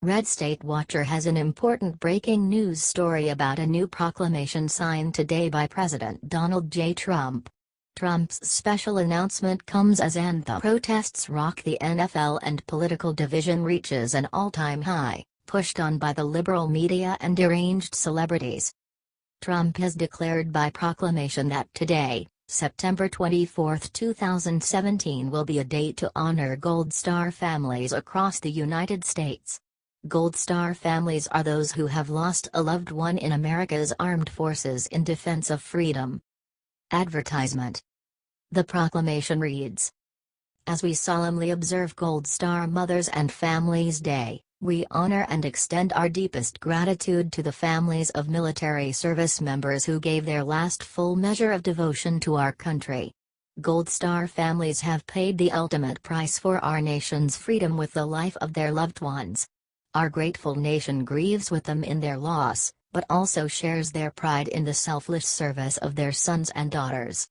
Red State Watcher has an important breaking news story about a new proclamation signed today by President Donald J. Trump. Trump's special announcement comes as Anthem protests rock the NFL and political division reaches an all-time high, pushed on by the liberal media and deranged celebrities. Trump has declared by proclamation that today, September 24, 2017 will be a day to honor Gold Star families across the United States. Gold Star families are those who have lost a loved one in America's armed forces in defense of freedom. Advertisement. The proclamation reads: As we solemnly observe Gold Star Mothers and Families Day, we honor and extend our deepest gratitude to the families of military service members who gave their last full measure of devotion to our country. Gold Star families have paid the ultimate price for our nation's freedom with the life of their loved ones. Our grateful nation grieves with them in their loss, but also shares their pride in the selfless service of their sons and daughters.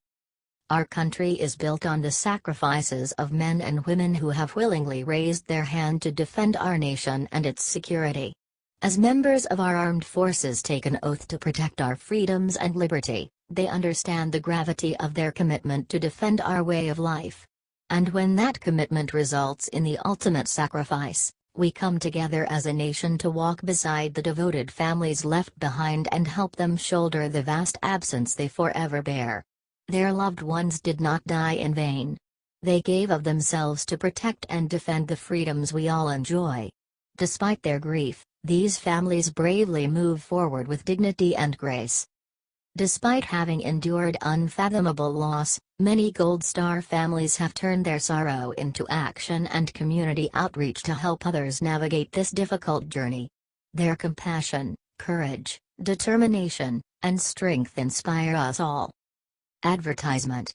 Our country is built on the sacrifices of men and women who have willingly raised their hand to defend our nation and its security. As members of our armed forces take an oath to protect our freedoms and liberty, they understand the gravity of their commitment to defend our way of life. And when that commitment results in the ultimate sacrifice, we come together as a nation to walk beside the devoted families left behind and help them shoulder the vast absence they forever bear. Their loved ones did not die in vain. They gave of themselves to protect and defend the freedoms we all enjoy. Despite their grief, these families bravely move forward with dignity and grace. Despite having endured unfathomable loss, many Gold Star families have turned their sorrow into action and community outreach to help others navigate this difficult journey. Their compassion, courage, determination, and strength inspire us all. Advertisement.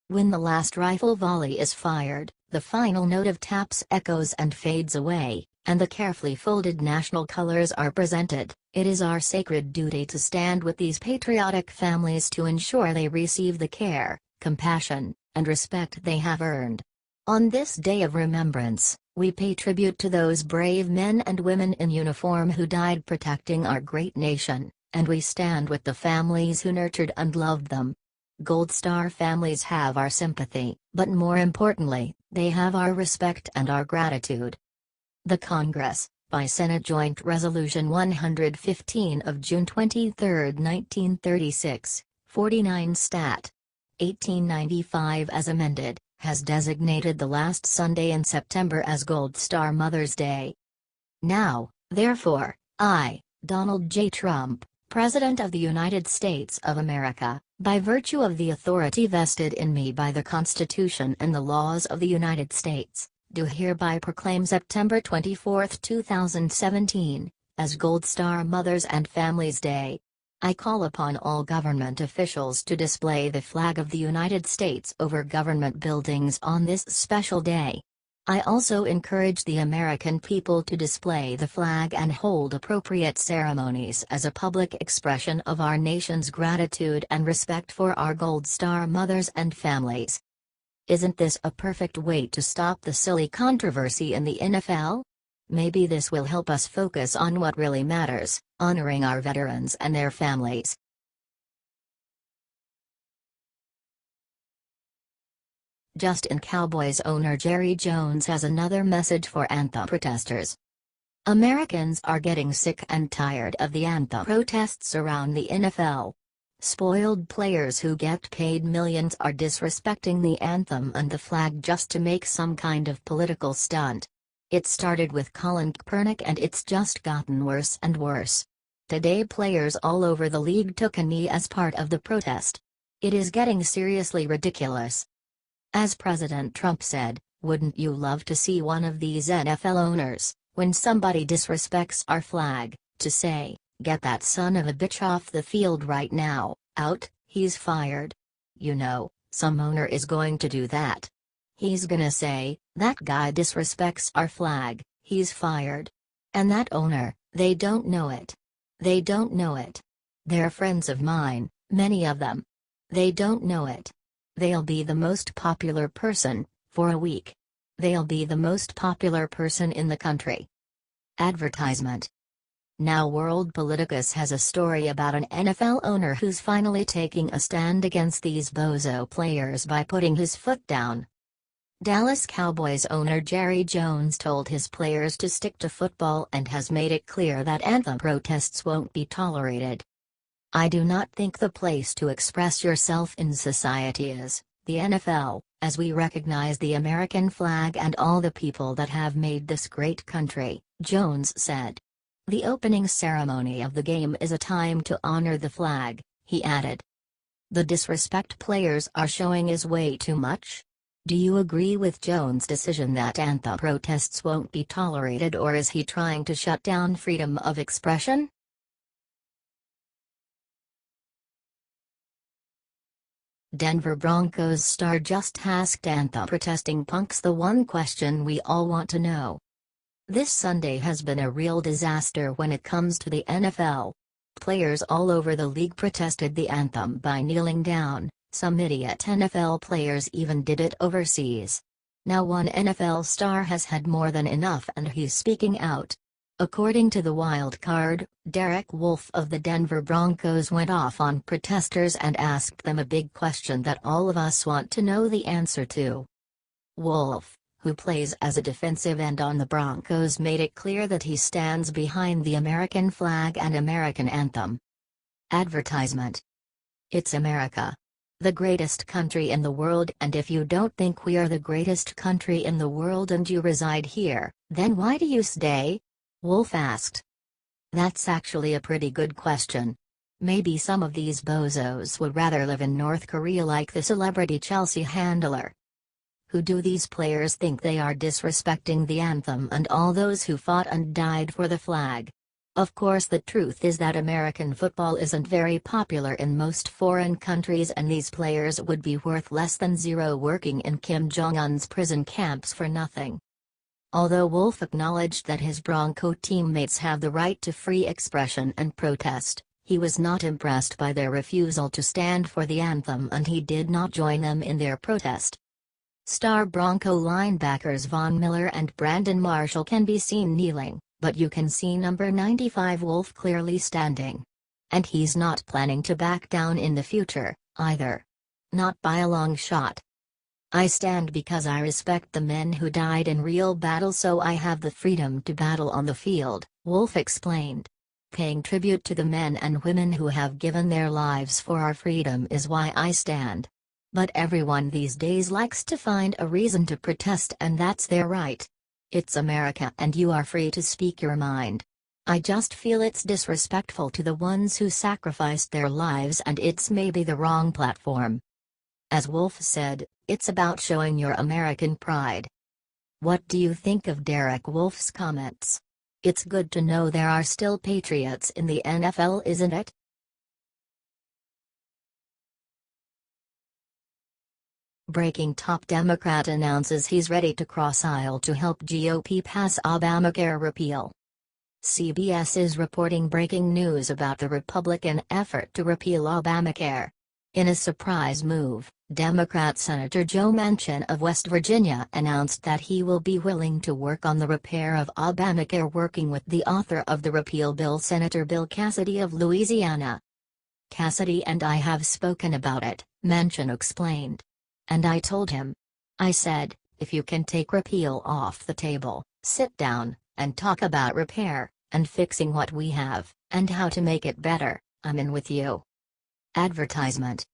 When the last rifle volley is fired, the final note of taps echoes and fades away, and the carefully folded national colors are presented, it is our sacred duty to stand with these patriotic families to ensure they receive the care, compassion, and respect they have earned. On this day of remembrance, we pay tribute to those brave men and women in uniform who died protecting our great nation, and we stand with the families who nurtured and loved them. Gold Star families have our sympathy, but more importantly, they have our respect and our gratitude. The Congress, by Senate Joint Resolution 115 of June 23, 1936, 49 Stat. 1895 as amended, has designated the last Sunday in September as Gold Star Mother's Day. Now, therefore, I, Donald J. Trump, President of the United States of America, by virtue of the authority vested in me by the Constitution and the laws of the United States, do hereby proclaim September 24, 2017, as Gold Star Mothers and Families Day. I call upon all government officials to display the flag of the United States over government buildings on this special day. I also encourage the American people to display the flag and hold appropriate ceremonies as a public expression of our nation's gratitude and respect for our Gold Star mothers and families. Isn't this a perfect way to stop the silly controversy in the NFL? Maybe this will help us focus on what really matters, honoring our veterans and their families. Justin Cowboys owner Jerry Jones has another message for Anthem protesters. Americans are getting sick and tired of the Anthem protests around the NFL. Spoiled players who get paid millions are disrespecting the anthem and the flag just to make some kind of political stunt. It started with Colin Kaepernick and it's just gotten worse and worse. Today players all over the league took a knee as part of the protest. It is getting seriously ridiculous. As President Trump said, wouldn't you love to see one of these NFL owners, when somebody disrespects our flag, to say, "Get that son of a bitch off the field right now, out, he's fired." You know, some owner is going to do that. He's gonna say, "That guy disrespects our flag, he's fired." And that owner, they don't know it. They don't know it. They're friends of mine, many of them. They don't know it. They'll be the most popular person, for a week. They'll be the most popular person in the country. Advertisement. Now World Politicus has a story about an NFL owner who's finally taking a stand against these bozo players by putting his foot down. Dallas Cowboys owner Jerry Jones told his players to stick to football and has made it clear that anthem protests won't be tolerated. "I do not think the place to express yourself in society is the NFL, as we recognize the American flag and all the people that have made this great country," Jones said. "The opening ceremony of the game is a time to honor the flag," he added. "The disrespect players are showing is way too much." Do you agree with Jones' decision that anthem protests won't be tolerated, or is he trying to shut down freedom of expression? Denver Broncos star just asked anthem protesting punks the one question we all want to know. This Sunday has been a real disaster when it comes to the NFL. Players all over the league protested the anthem by kneeling down. Some idiot NFL players even did it overseas. Now one NFL star has had more than enough and he's speaking out. According to the wild card, Derek Wolfe of the Denver Broncos went off on protesters and asked them a big question that all of us want to know the answer to. Wolfe, who plays as a defensive end on the Broncos, made it clear that he stands behind the American flag and American anthem. Advertisement. It's America, the greatest country in the world, and if you don't think we are the greatest country in the world and you reside here, then why do you stay? Wolfe asked. That's actually a pretty good question. Maybe some of these bozos would rather live in North Korea like the celebrity Chelsea handler. Who do these players think they are, disrespecting the anthem and all those who fought and died for the flag? Of course, the truth is that American football isn't very popular in most foreign countries, and these players would be worth less than zero working in Kim Jong-un's prison camps for nothing. Although Wolfe acknowledged that his Bronco teammates have the right to free expression and protest, he was not impressed by their refusal to stand for the anthem, and he did not join them in their protest. Star Bronco linebackers Von Miller and Brandon Marshall can be seen kneeling, but you can see number 95 Wolfe clearly standing. And he's not planning to back down in the future, either. Not by a long shot. "I stand because I respect the men who died in real battle, so I have the freedom to battle on the field," Wolfe explained. "Paying tribute to the men and women who have given their lives for our freedom is why I stand. But everyone these days likes to find a reason to protest, and that's their right. It's America and you are free to speak your mind. I just feel it's disrespectful to the ones who sacrificed their lives, and it's maybe the wrong platform." As Wolfe said, it's about showing your American pride. What do you think of Derek Wolfe's comments? It's good to know there are still patriots in the NFL, isn't it? Breaking: top Democrat announces he's ready to cross aisle to help GOP pass Obamacare repeal. CBS is reporting breaking news about the Republican effort to repeal Obamacare. In a surprise move, Democrat Senator Joe Manchin of West Virginia announced that he will be willing to work on the repair of Obamacare, working with the author of the repeal bill, Senator Bill Cassidy of Louisiana. "Cassidy and I have spoken about it," Manchin explained. "And I told him. I said, if you can take repeal off the table, sit down, and talk about repair, and fixing what we have, and how to make it better, I'm in with you." Advertisement.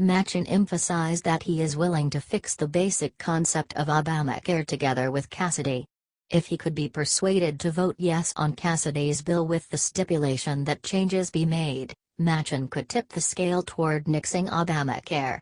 Manchin emphasized that he is willing to fix the basic concept of Obamacare together with Cassidy. If he could be persuaded to vote yes on Cassidy's bill with the stipulation that changes be made, Manchin could tip the scale toward nixing Obamacare.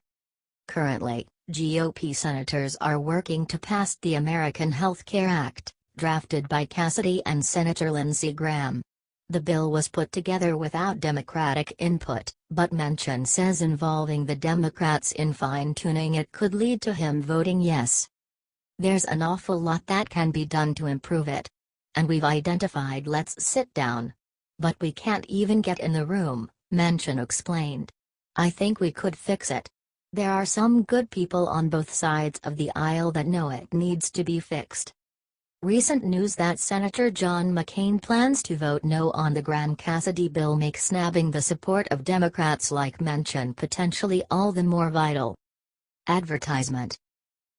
Currently, GOP senators are working to pass the American Health Care Act, drafted by Cassidy and Senator Lindsey Graham. The bill was put together without Democratic input, but Manchin says involving the Democrats in fine-tuning it could lead to him voting yes. "There's an awful lot that can be done to improve it. And we've identified, let's sit down. But we can't even get in the room," Manchin explained. "I think we could fix it. There are some good people on both sides of the aisle that know it needs to be fixed." Recent news that Senator John McCain plans to vote no on the Graham-Cassidy bill makes nabbing the support of Democrats like Manchin potentially all the more vital. Advertisement.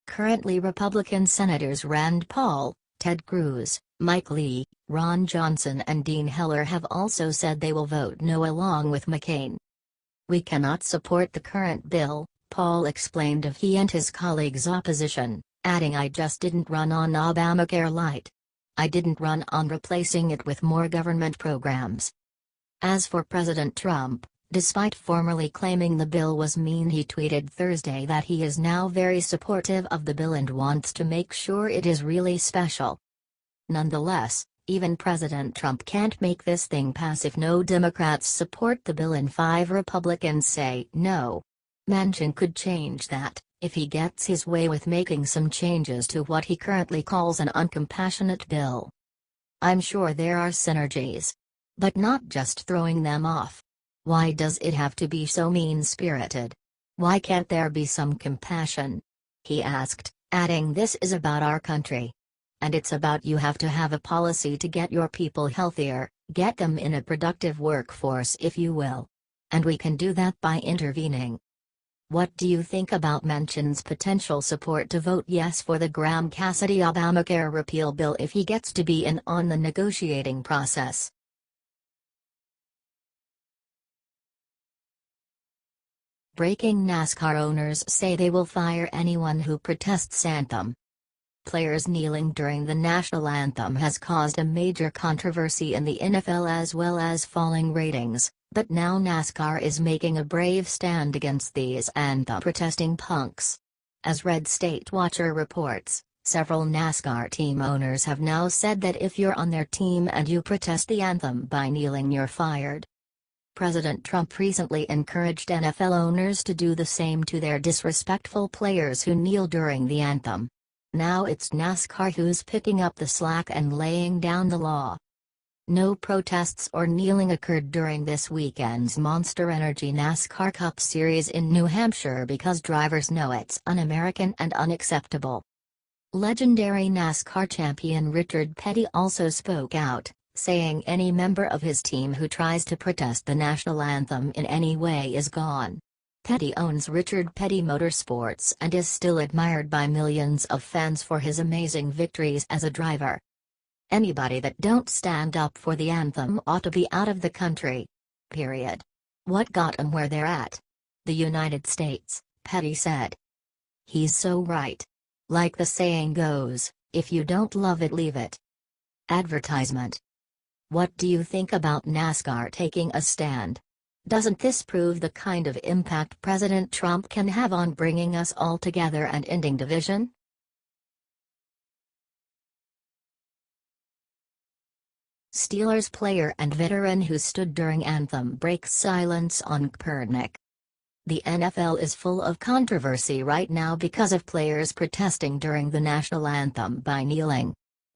Currently Republican Senators Rand Paul, Ted Cruz, Mike Lee, Ron Johnson and Dean Heller have also said they will vote no along with McCain. "We cannot support the current bill," Paul explained of he and his colleagues' opposition, adding, "I just didn't run on Obamacare Light. I didn't run on replacing it with more government programs." As for President Trump, despite formerly claiming the bill was mean, he tweeted Thursday that he is now very supportive of the bill and wants to make sure it is really special. Nonetheless, even President Trump can't make this thing pass if no Democrats support the bill and 5 Republicans say no. Manchin could change that, if he gets his way with making some changes to what he currently calls an uncompassionate bill. "I'm sure there are synergies. But not just throwing them off. Why does it have to be so mean-spirited? Why can't there be some compassion?" he asked, adding, "This is about our country. And it's about you have to have a policy to get your people healthier, get them in a productive workforce if you will. And we can do that by intervening." What do you think about Manchin's potential support to vote yes for the Graham-Cassidy Obamacare repeal bill if he gets to be in on the negotiating process? Breaking: NASCAR owners say they will fire anyone who protests Anthem. Players kneeling during the national anthem has caused a major controversy in the NFL as well as falling ratings, but now NASCAR is making a brave stand against these anthem-protesting punks. As Red State Watcher reports, several NASCAR team owners have now said that if you're on their team and you protest the anthem by kneeling, you're fired. President Trump recently encouraged NFL owners to do the same to their disrespectful players who kneel during the anthem. Now it's NASCAR who's picking up the slack and laying down the law. No protests or kneeling occurred during this weekend's Monster Energy NASCAR Cup Series in New Hampshire because drivers know it's un-American and unacceptable. Legendary NASCAR champion Richard Petty also spoke out, saying any member of his team who tries to protest the national anthem in any way is gone. Petty owns Richard Petty Motorsports and is still admired by millions of fans for his amazing victories as a driver. "Anybody that don't stand up for the anthem ought to be out of the country. Period. What got 'em where they're at? The United States," Petty said. "He's so right. Like the saying goes, if you don't love it, leave it." Advertisement. What do you think about NASCAR taking a stand? Doesn't this prove the kind of impact President Trump can have on bringing us all together and ending division? Steelers player and veteran who stood during anthem breaks silence on Kaepernick. The NFL is full of controversy right now because of players protesting during the national anthem by kneeling.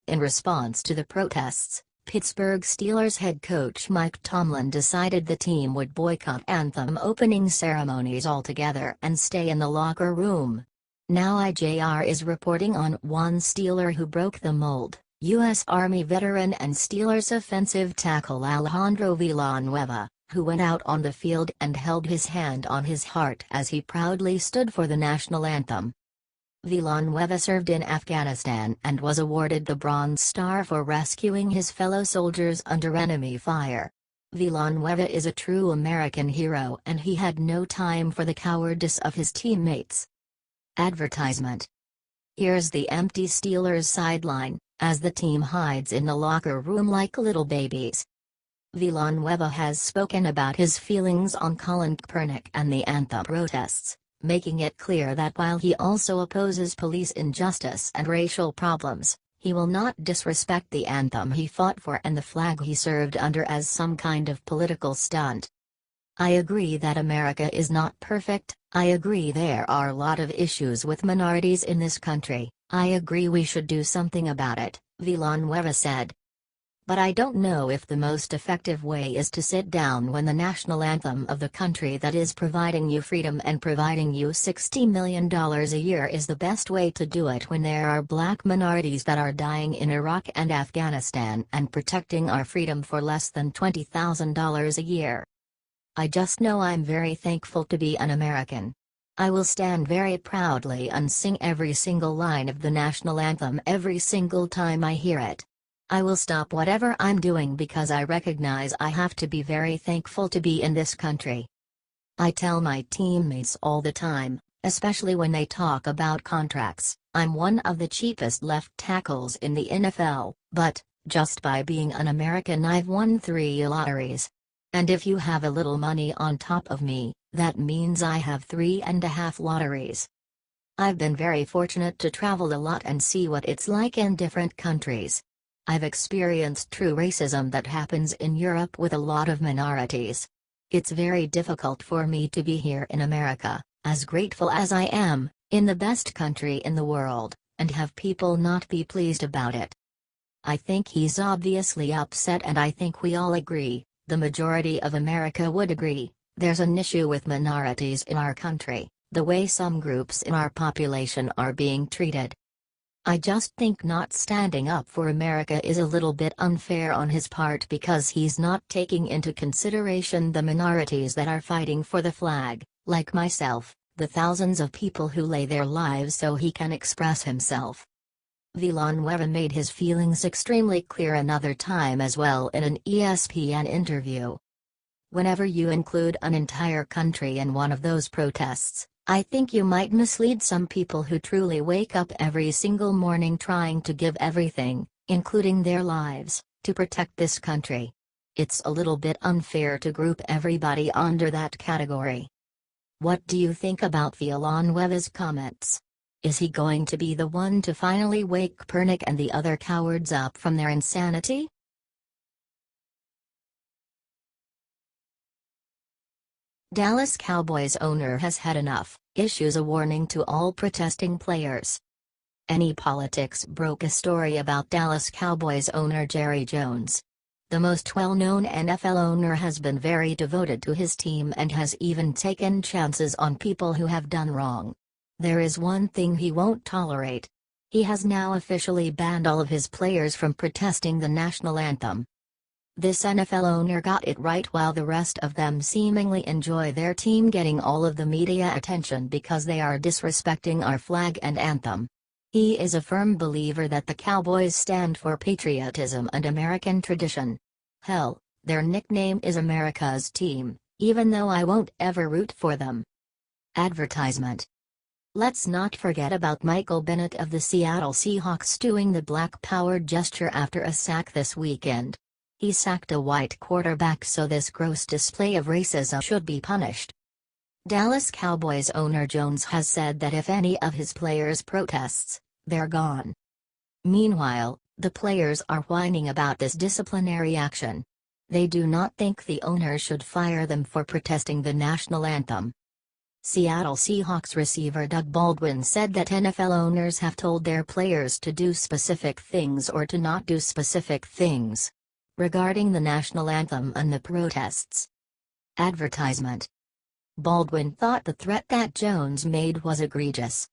In response to the protests, Pittsburgh Steelers head coach Mike Tomlin decided the team would boycott anthem opening ceremonies altogether and stay in the locker room. Now IJR is reporting on one Steeler who broke the mold, U.S. Army veteran and Steelers offensive tackle Alejandro Villanueva, who went out on the field and held his hand on his heart as he proudly stood for the national anthem. Villanueva served in Afghanistan and was awarded the Bronze Star for rescuing his fellow soldiers under enemy fire. Villanueva is a true American hero and he had no time for the cowardice of his teammates. Advertisement. Here's the empty Steelers sideline, as the team hides in the locker room like little babies. Villanueva has spoken about his feelings on Colin Kaepernick and the anthem protests, making it clear that while he also opposes police injustice and racial problems, he will not disrespect the anthem he fought for and the flag he served under as some kind of political stunt. "I agree that America is not perfect, I agree there are a lot of issues with minorities in this country, I agree we should do something about it," Villanueva said. But I don't know if the most effective way is to sit down when the national anthem of the country that is providing you freedom and providing you $60 million a year is the best way to do it when there are black minorities that are dying in Iraq and Afghanistan and protecting our freedom for less than $20,000 a year. I just know I'm very thankful to be an American. I will stand very proudly and sing every single line of the national anthem every single time I hear it. I will stop whatever I'm doing because I recognize I have to be very thankful to be in this country. I tell my teammates all the time, especially when they talk about contracts, I'm one of the cheapest left tackles in the NFL, but, just by being an American I've won 3 lotteries. And if you have a little money on top of me, that means I have 3.5 lotteries. I've been very fortunate to travel a lot and see what it's like in different countries. I've experienced true racism that happens in Europe with a lot of minorities. It's very difficult for me to be here in America, as grateful as I am, in the best country in the world, and have people not be pleased about it. I think he's obviously upset, and I think we all agree, the majority of America would agree, there's an issue with minorities in our country, the way some groups in our population are being treated. I just think not standing up for America is a little bit unfair on his part because he's not taking into consideration the minorities that are fighting for the flag, like myself, the thousands of people who lay their lives so he can express himself. Villanueva made his feelings extremely clear another time as well in an ESPN interview. Whenever you include an entire country in one of those protests, I think you might mislead some people who truly wake up every single morning trying to give everything, including their lives, to protect this country. It's a little bit unfair to group everybody under that category. What do you think about Villanueva's comments? Is he going to be the one to finally wake Kaepernick and the other cowards up from their insanity? Dallas Cowboys owner has had enough, issues a warning to all protesting players. Any Politics broke a story about Dallas Cowboys owner Jerry Jones. The most well-known NFL owner has been very devoted to his team and has even taken chances on people who have done wrong. There is one thing he won't tolerate. He has now officially banned all of his players from protesting the national anthem. This NFL owner got it right while the rest of them seemingly enjoy their team getting all of the media attention because they are disrespecting our flag and anthem. He is a firm believer that the Cowboys stand for patriotism and American tradition. Hell, their nickname is America's team, even though I won't ever root for them. Advertisement. Let's not forget about Michael Bennett of the Seattle Seahawks doing the Black Power gesture after a sack this weekend. He sacked a white quarterback, so this gross display of racism should be punished. Dallas Cowboys owner Jones has said that if any of his players protests, they're gone. Meanwhile, the players are whining about this disciplinary action. They do not think the owner should fire them for protesting the national anthem. Seattle Seahawks receiver Doug Baldwin said that NFL owners have told their players to do specific things or to not do specific things regarding the national anthem and the protests. Advertisement. Baldwin thought the threat that Jones made was egregious.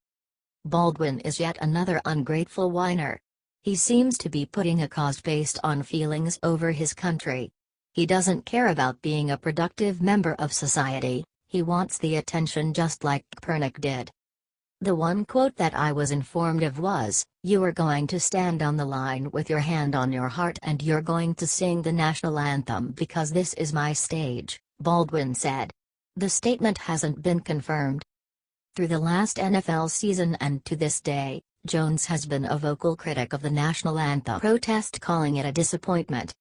Baldwin is yet another ungrateful whiner. He seems to be putting a cause based on feelings over his country. He doesn't care about being a productive member of society, he wants the attention just like Kaepernick did. The one quote that I was informed of was, "You are going to stand on the line with your hand on your heart and you're going to sing the national anthem because this is my stage," Baldwin said. The statement hasn't been confirmed. Through the last NFL season and to this day, Jones has been a vocal critic of the national anthem protest, calling it a disappointment.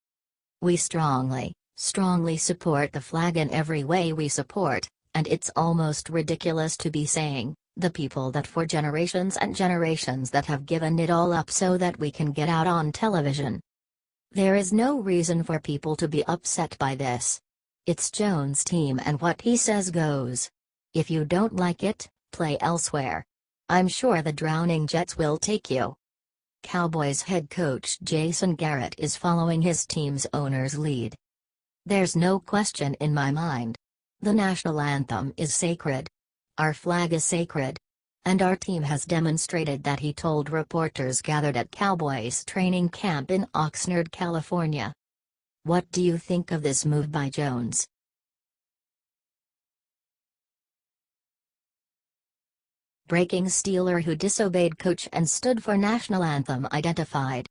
"We strongly support the flag in every way we support, and it's almost ridiculous to be saying, the people that for generations and generations that have given it all up so that we can get out on television. There is no reason for people to be upset by this. It's Jones' team and what he says goes. If you don't like it, play elsewhere. I'm sure the drowning Jets will take you." Cowboys head coach Jason Garrett is following his team's owner's lead. "There's no question in my mind. The national anthem is sacred. Our flag is sacred. And our team has demonstrated that," he told reporters gathered at Cowboys training camp in Oxnard, California. What do you think of this move by Jones? Breaking: Steeler who disobeyed coach and stood for national anthem identified.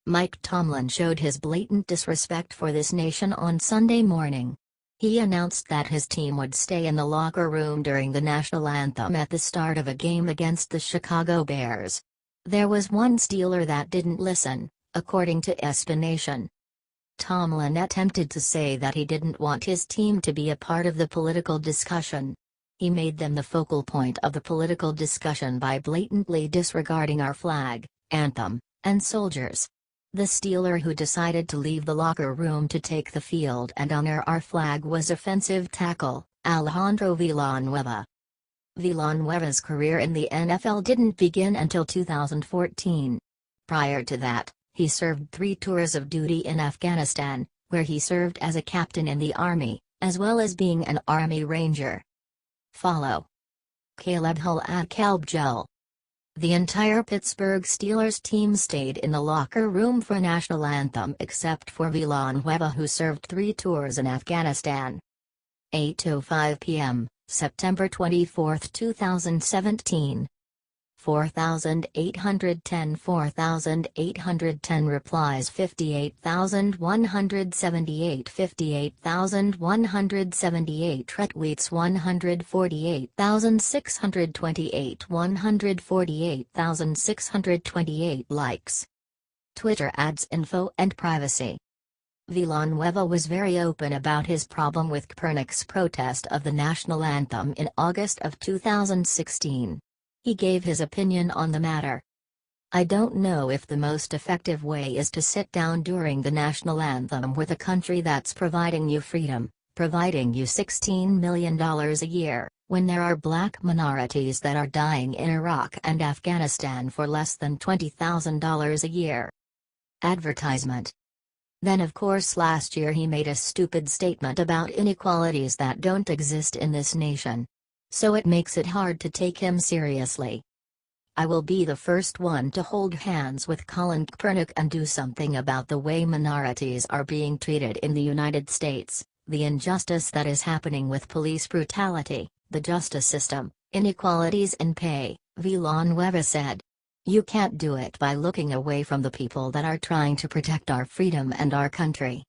Mike Tomlin showed his blatant disrespect for this nation on Sunday morning. He announced that his team would stay in the locker room during the national anthem at the start of a game against the Chicago Bears. There was one Steeler that didn't listen, according to SB Nation. Tomlin attempted to say that he didn't want his team to be a part of the political discussion. He made them the focal point of the political discussion by blatantly disregarding our flag, anthem, and soldiers. The Steeler who decided to leave the locker room to take the field and honor our flag was offensive tackle Alejandro Villanueva. Villanueva's career in the NFL didn't begin until 2014. Prior to that, he served 3 tours of duty in Afghanistan, where he served as a captain in the Army, as well as being an Army Ranger. Follow Caleb Hull at Calbgel. The entire Pittsburgh Steelers team stayed in the locker room for national anthem except for Villanueva, who served 3 tours in Afghanistan. 8:05 p.m., September 24, 2017. 4,810 replies, 58,178 58,178 retweets, 148,628 148,628 likes. Twitter ads, info and privacy. Villanueva was very open about his problem with Kaepernick's protest of the national anthem in August of 2016. He gave his opinion on the matter. "I don't know if the most effective way is to sit down during the national anthem with a country that's providing you freedom, providing you $16 million a year, when there are black minorities that are dying in Iraq and Afghanistan for less than $20,000 a year." Advertisement. Then of course last year he made a stupid statement about inequalities that don't exist in this nation. So it makes it hard to take him seriously. "I will be the first one to hold hands with Colin Kaepernick and do something about the way minorities are being treated in the United States, the injustice that is happening with police brutality, the justice system, inequalities in pay," Villanueva said. "You can't do it by looking away from the people that are trying to protect our freedom and our country."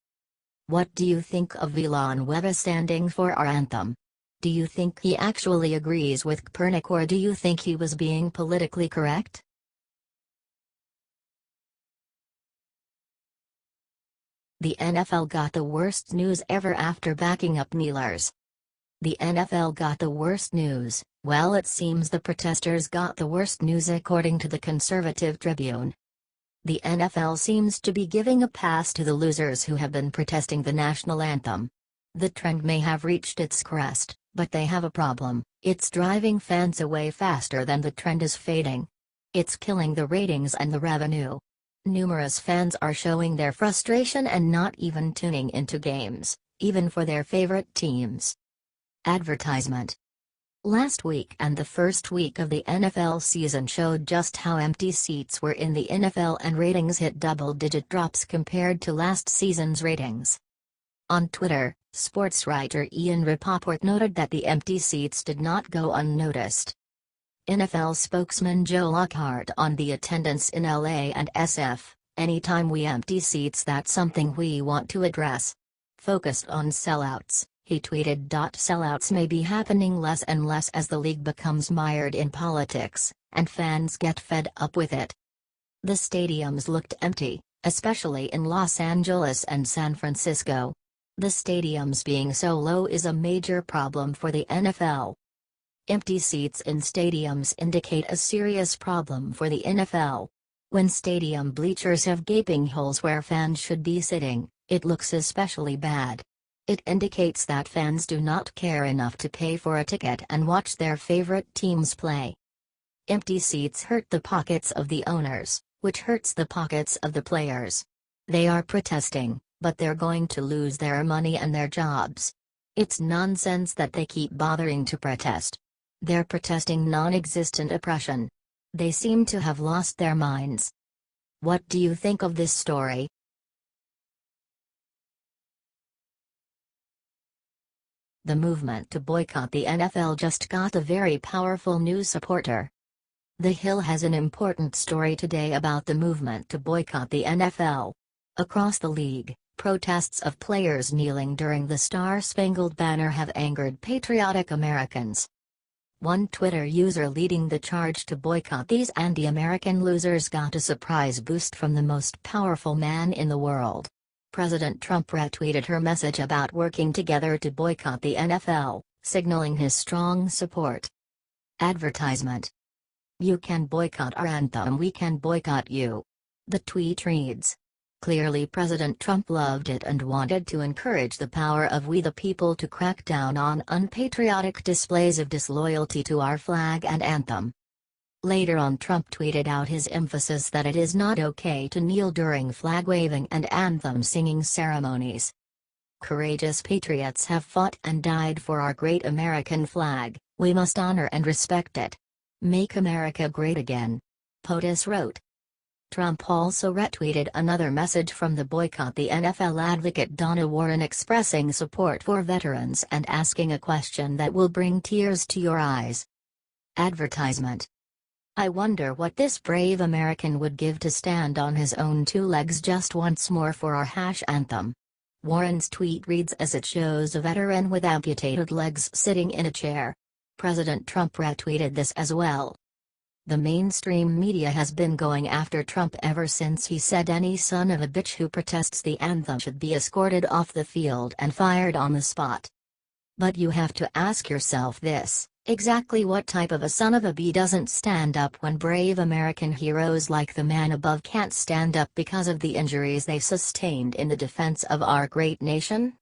What do you think of Villanueva standing for our anthem? Do you think he actually agrees with Kaepernick, or do you think he was being politically correct? The NFL got the worst news ever after backing up kneelers. The NFL got the worst news. Well, it seems the protesters got the worst news according to the Conservative Tribune. The NFL seems to be giving a pass to the losers who have been protesting the national anthem. The trend may have reached its crest, but they have a problem: it's driving fans away faster than the trend is fading. It's killing the ratings and the revenue. Numerous fans are showing their frustration and not even tuning into games, even for their favorite teams. Advertisement. Last week and the first week of the NFL season showed just how empty seats were in the NFL, and ratings hit double-digit drops compared to last season's ratings. On Twitter, sports writer Ian Rapoport noted that the empty seats did not go unnoticed. NFL spokesman Joe Lockhart on the attendance in LA and SF, "Anytime we empty seats, that's something we want to address. Focused on sellouts," he tweeted. "Sellouts may be happening less and less as the league becomes mired in politics, and fans get fed up with it." The stadiums looked empty, especially in Los Angeles and San Francisco. The stadiums being so low is a major problem for the NFL. Empty seats in stadiums indicate a serious problem for the NFL. When stadium bleachers have gaping holes where fans should be sitting, it looks especially bad. It indicates that fans do not care enough to pay for a ticket and watch their favorite teams play. Empty seats hurt the pockets of the owners, which hurts the pockets of the players. They are protesting, but they're going to lose their money and their jobs. It's nonsense that they keep bothering to protest. They're protesting non-existent oppression. They seem to have lost their minds. What do you think of this story? The movement to boycott the NFL just got a very powerful new supporter. The Hill has an important story today about the movement to boycott the NFL. Across the league, protests of players kneeling during the Star-Spangled Banner have angered patriotic Americans. One Twitter user leading the charge to boycott these anti-American losers got a surprise boost from the most powerful man in the world. President Trump retweeted her message about working together to boycott the NFL, signaling his strong support. Advertisement. You can boycott our anthem, we can boycott you. The tweet reads. Clearly President Trump loved it and wanted to encourage the power of we the people to crack down on unpatriotic displays of disloyalty to our flag and anthem. Later on, Trump tweeted out his emphasis that it is not okay to kneel during flag-waving and anthem-singing ceremonies. Courageous patriots have fought and died for our great American flag, we must honor and respect it. Make America great again. POTUS wrote. Trump also retweeted another message from the Boycott the NFL advocate Donna Warren expressing support for veterans and asking a question that will bring tears to your eyes. Advertisement. I wonder what this brave American would give to stand on his own two legs just once more for our anthem. Warren's tweet reads as it shows a veteran with amputated legs sitting in a chair. President Trump retweeted this as well. The mainstream media has been going after Trump ever since he said any son of a bitch who protests the anthem should be escorted off the field and fired on the spot. But you have to ask yourself this, exactly what type of a son of a bee doesn't stand up when brave American heroes like the man above can't stand up because of the injuries they sustained in the defense of our great nation?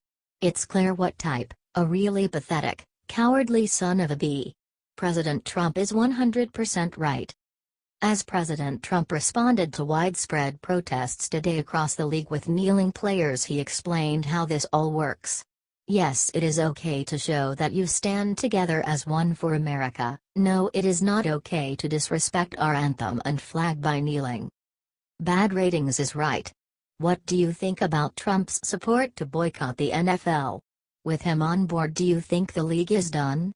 It's clear what type, a really pathetic, cowardly son of a bee. President Trump is 100% right. As President Trump responded to widespread protests today across the league with kneeling players, he explained how this all works. Yes, it is okay to show that you stand together as one for America. No, it is not okay to disrespect our anthem and flag by kneeling. Bad ratings is right. What do you think about Trump's support to boycott the NFL? With him on board, do you think the league is done?